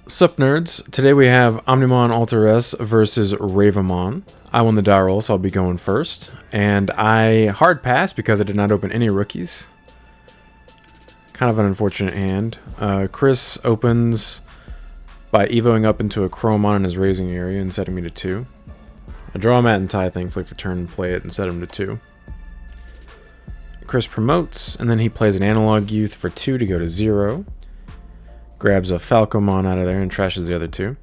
Sup nerds, today we have Omnimon Alter S versus Ravemon. I won the die roll, so I'll be going first. And I hard passed because I did not open any rookies. Kind of an unfortunate hand. Chris opens by evoing up into a Chromon in his raising area and setting me to 2. I draw a Matt and Ty, thankfully, for turn and play it and set him to 2. Chris promotes, and then he plays an Analog Youth for 2 to go to 0. Grabs a Falcomon out of there and trashes the other 2.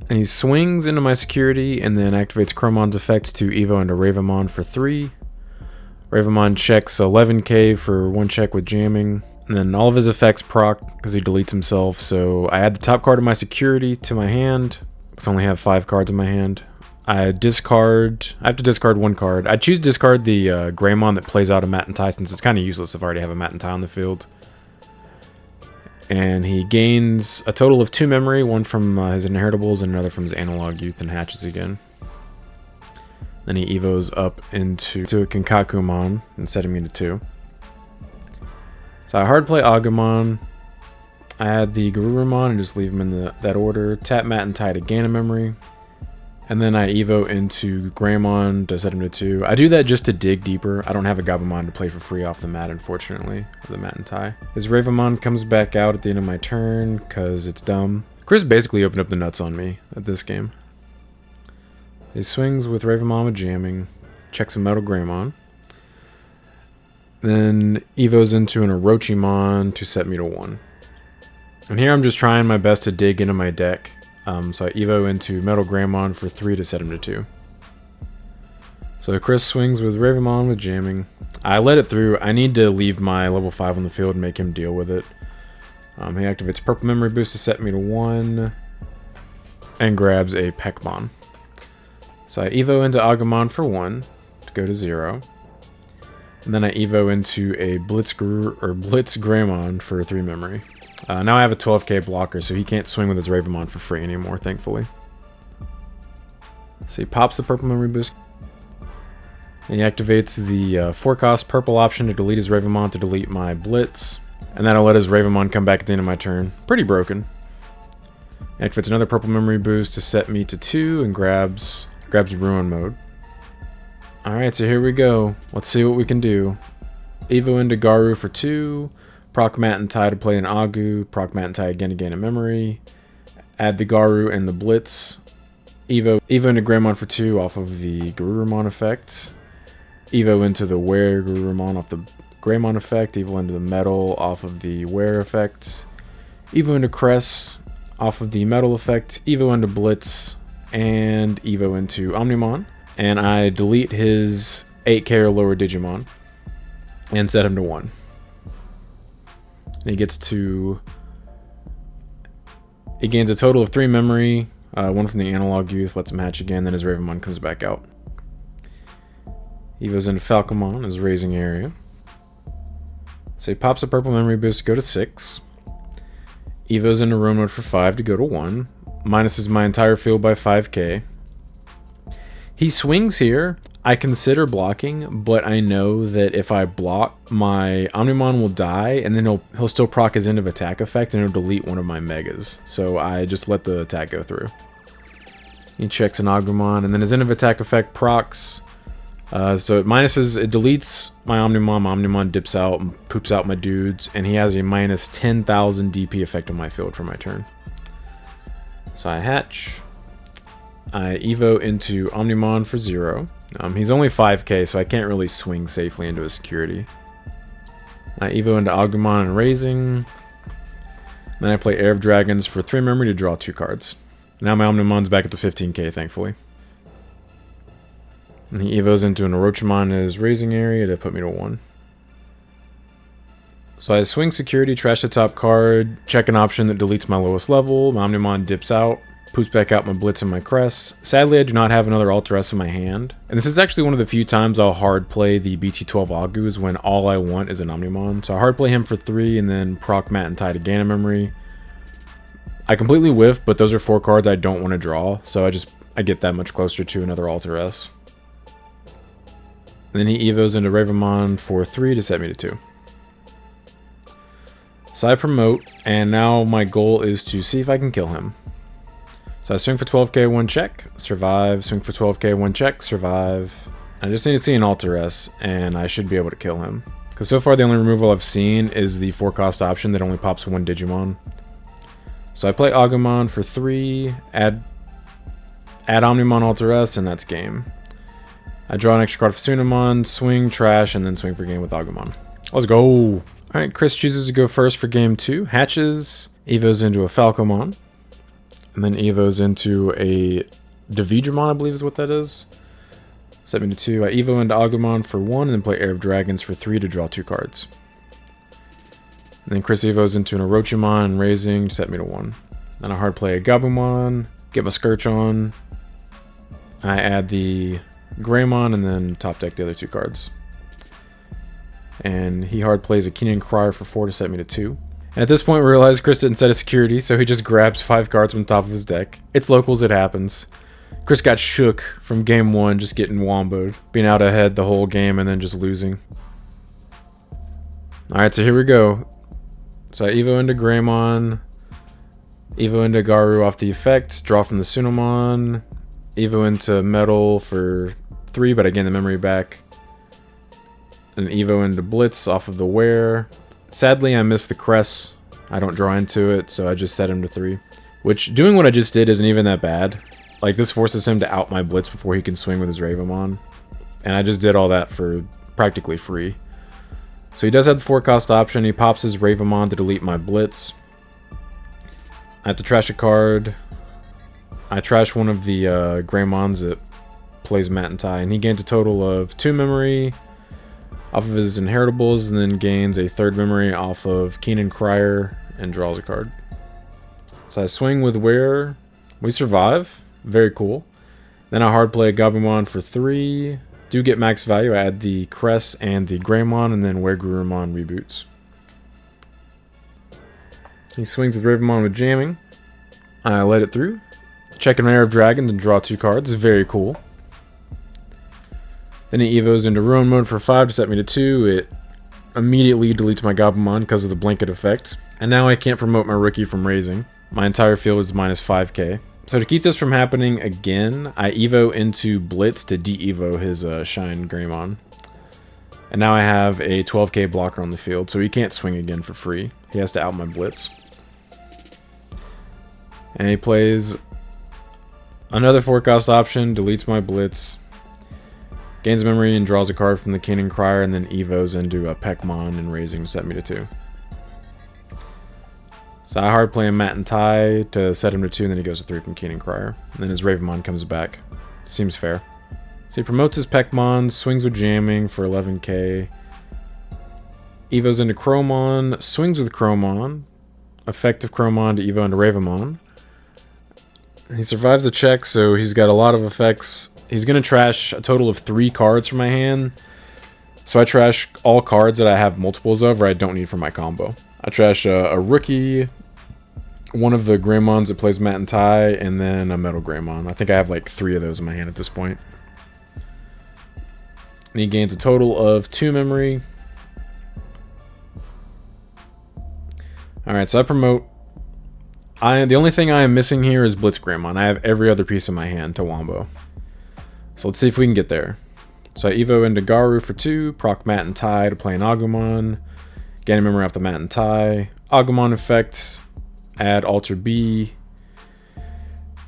And he swings into my security and then activates Chromon's effect to evo into Ravemon for 3. Ravemon checks 11k for 1 check with jamming. And then all of his effects proc because he deletes himself. So I add the top card of my security to my hand. Because I only have 5 cards in my hand. I have to discard 1 card. I choose to discard the Greymon that plays out a Matt and Ty since it's kind of useless if I already have a Matt and Ty on the field. And he gains a total of 2 memory, 1 from his inheritables and another from his Analog Youth, and hatches again. Then he evos up into a Kinkakumon and setting me to 2. So I hard play Agumon. I add the Garurumon and just leave him in that order. Tap Matt and Ty to gain a memory. And then I evo into Greymon to set him to 2. I do that just to dig deeper. I don't have a Gabumon to play for free off the mat, unfortunately, of the Matt and Ty. His Ravemon comes back out at the end of my turn, because it's dumb. Chris basically opened up the nuts on me at this game. He swings with Ravemon with jamming, checks a Metal Greymon. Then evos into an Orochimon to set me to 1. And here I'm just trying my best to dig into my deck. So I evo into Metal Greymon for 3 to set him to 2. So Chris swings with Ravemon with jamming. I let it through. I need to leave my level 5 on the field and make him deal with it. He activates Purple Memory Boost to set me to 1. And grabs a Peckmon. So I evo into Agumon for 1 to go to 0. And then I evo into a Blitz Greymon for 3 memory. Now I have a 12k blocker, so he can't swing with his Ravemon for free anymore, thankfully. So he pops the Purple Memory Boost. And he activates the 4-cost purple option to delete his Ravemon to delete my Blitz. And that'll let his Ravemon come back at the end of my turn. Pretty broken. He activates another Purple Memory Boost to set me to 2 and grabs Ruin Mode. Alright, so here we go. Let's see what we can do. Evo into Garu for 2. Proc Matt and Ty to play an Agu. Proc Matt and Ty again to gain a memory. Add the Garu and the Blitz. Evo into Greymon for 2 off of the Garurumon effect. Evo into the Wear Garurumon off the Greymon effect. Evo into the Metal off of the Wear effect. Evo into Cress off of the Metal effect. Evo into Blitz. And Evo into Omnimon. And I delete his 8k or lower Digimon. And set him to 1. And he gains a total of 3 memory, 1 from the Analog Youth, lets him hatch again, then his Ravemon comes back out. He goes into Falcomon, his raising area. So he pops a Purple Memory Boost to go to 6. Evos into Ruin Mode for 5 to go to 1. Minuses my entire field by 5k. He swings here. I consider blocking, but I know that if I block, my Omnimon will die, and then he'll still proc his end of attack effect, and it'll delete one of my Megas. So I just let the attack go through. He checks an Agumon, and then his end of attack effect procs. So it deletes my Omnimon. My Omnimon dips out and poops out my dudes, and he has a minus 10,000 DP effect on my field for my turn. So I hatch. I evo into Omnimon for 0. He's only 5k, so I can't really swing safely into his security. I evo into Agumon and raising. Then I play Air of Dragons for 3 memory to draw 2 cards. Now my Omnimon's back up to 15k, thankfully. And he evos into an Orochimon in his raising area to put me to 1. So I swing security, trash the top card, check an option that deletes my lowest level. My Omnimon dips out. Poops back out my Blitz and my Cress. Sadly, I do not have another Alter S in my hand. And this is actually one of the few times I'll hard play the BT12 Agus when all I want is an Omnimon. So I hard play him for 3 and then proc Matt and Ty to gain a memory. I completely whiff, but those are 4 cards I don't want to draw. So I get that much closer to another Alter S. And then he evos into Ravemon for 3 to set me to 2. So I promote, and now my goal is to see if I can kill him. So I swing for 12k, 1 check, survive, swing for 12k, 1 check, survive. I just need to see an Alter S, and I should be able to kill him. Because so far the only removal I've seen is the 4-cost option that only pops 1 Digimon. So I play Agumon for 3, add Omnimon Alter S, and that's game. I draw an extra card for Sunamon, swing, trash, and then swing for game with Agumon. Let's go! Alright, Chris chooses to go first for game 2. Hatches, evos into a Falcomon. And then evos into a Digimon, I believe is what that is. Set me to 2. I evo into Agumon for 1, and then play Air of Dragons for 3 to draw 2 cards. And then Chris evos into an Orochimon, raising, set me to 1. Then I hard play a Gabumon, get my Scourge on. I add the Greymon, and then top deck the other 2 cards. And he hard plays a Keenan Crier for 4 to set me to 2. And at this point we realize Chris didn't set a security, so he just grabs 5 cards from the top of his deck. It's locals, it happens. Chris got shook from game 1, just getting womboed. Being out ahead the whole game and then just losing. Alright, so here we go. So I evo into Greymon. Evo into Garu off the effect. Draw from the Sunamon. Evo into Metal for 3, but I gain the memory back. And evo into Blitz off of the Wear. Sadly, I missed the Crest. I don't draw into it, so I just set him to 3. Which, doing what I just did isn't even that bad. Like, this forces him to out my Blitz before he can swing with his Ravemon. And I just did all that for practically free. So he does have the 4-cost option. He pops his Ravemon to delete my Blitz. I have to trash a card. I trash one of the Greymons that plays Matentai, and he gains a total of 2 memory off of his inheritables, and then gains a 3rd memory off of Keenan Crier and draws a card. So I swing with Wear. We survive. Very cool. Then I hard play a Gabumon for 3. Do get max value. I add the Crest and the Greymon, and then Wear Gurumon reboots. He swings with Ravemon with jamming. I let it through. Check an Air of Dragons and draw 2 cards. Very cool. Then he evos into Ruin Mode for 5 to set me to 2. It immediately deletes my Gabumon because of the blanket effect. And now I can't promote my rookie from raising. My entire field is minus 5k. So to keep this from happening again, I evo into Blitz to de-evo his Shine Greymon. And now I have a 12k blocker on the field, so he can't swing again for free. He has to out my Blitz. And he plays another 4-cost option, deletes my Blitz. Gains memory and draws a card from the Keenan Crier, and then evos into a Peckmon and raising to set me to 2. So I hard play a Matentai to set him to 2, and then he goes to 3 from Keenan Crier. And then his Ravemon comes back. Seems fair. So he promotes his Peckmon, swings with jamming for 11k. Evos into Chromon, swings with Chromon. Effective Chromon to evo into Ravemon. He survives the check, so he's got a lot of effects. He's going to trash a total of 3 cards from my hand. So I trash all cards that I have multiples of or I don't need for my combo. I trash a rookie, one of the Greymons that plays Matentai, and then a Metal Greymon. I think I have like 3 of those in my hand at this point. And he gains a total of 2 memory. Alright, so I promote. The only thing I am missing here is Blitz Greymon. I have every other piece in my hand to wombo. So let's see if we can get there. So I evo into Garu for 2, proc Matentai to play an Agumon. Gain a memory off the Matentai. Agumon effect, add Alter B.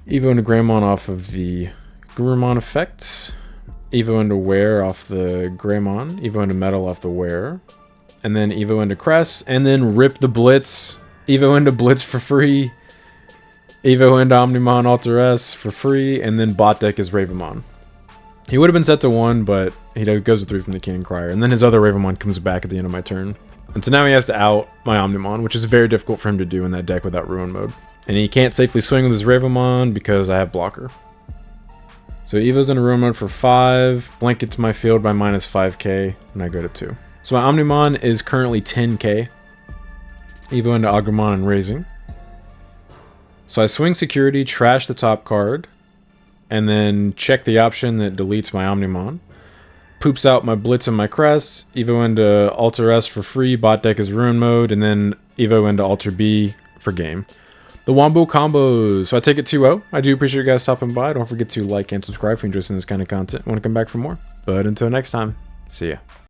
Evo into Greymon off of the Gurumon effect. Evo into Wear off the Greymon. Evo into Metal off the Wear. And then Evo into Crest. And then rip the Blitz. Evo into Blitz for free. Evo into Omnimon Alter S for free. And then bot deck is Ravemon. He would have been set to 1, but he goes to 3 from the Keenan Crier. And then his other Ravemon comes back at the end of my turn. And so now he has to out my Omnimon, which is very difficult for him to do in that deck without Ruin Mode. And he can't safely swing with his Ravemon because I have blocker. So Evo's in Ruin Mode for 5, blankets my field by minus 5k, and I go to 2. So my Omnimon is currently 10k. Evo into Agumon and raising. So I swing security, trash the top card, and then check the option that deletes my Omnimon. Poops out my Blitz and my Crest. Evo into Alter S for free. Bot deck is Ruin Mode. And then Evo into Alter B for game. The Wombo combos. So I take it 2-0. I do appreciate you guys stopping by. Don't forget to like and subscribe if you're interested in this kind of content. Want to come back for more. But until next time, see ya.